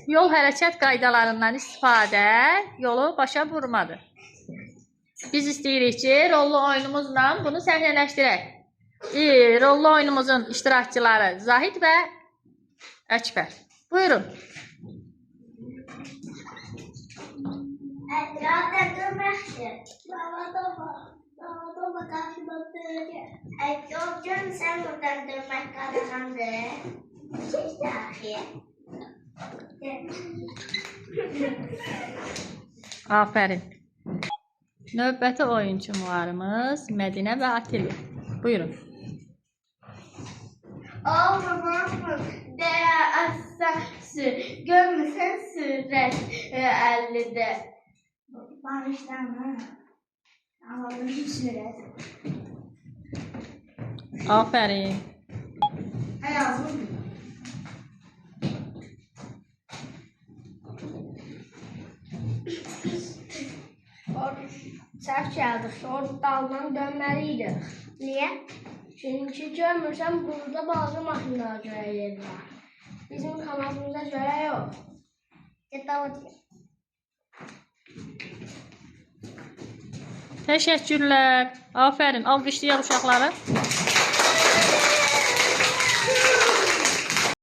Yol hərəkət qaydalarından istifadə yolu başa vurmadır. Biz istəyirik ki, rollu oyunumuzla bunu səhnələşdirək. Rollu oyunumuzun iştirakçıları Zahid və Əkbər. Buyurun. Sen buradan dönmek kazandı. Aferin. Növbəti oyunçularımız Mədinə və Atili. Buyurun. Olmamın dere asası görmesen sürret 50'de. Bağışlama. Alalım sürret. Aferin. Hayatım. Səhv gəldik. Sonra daldan dönməliydik. Niyə? Çünki görmürsən, burada bazı maşınlara görə yer var. Bizim kanalımıza görə yox. Davam edək. Təşəkkürlər. Aferin. Alqışlayaq uşaqları.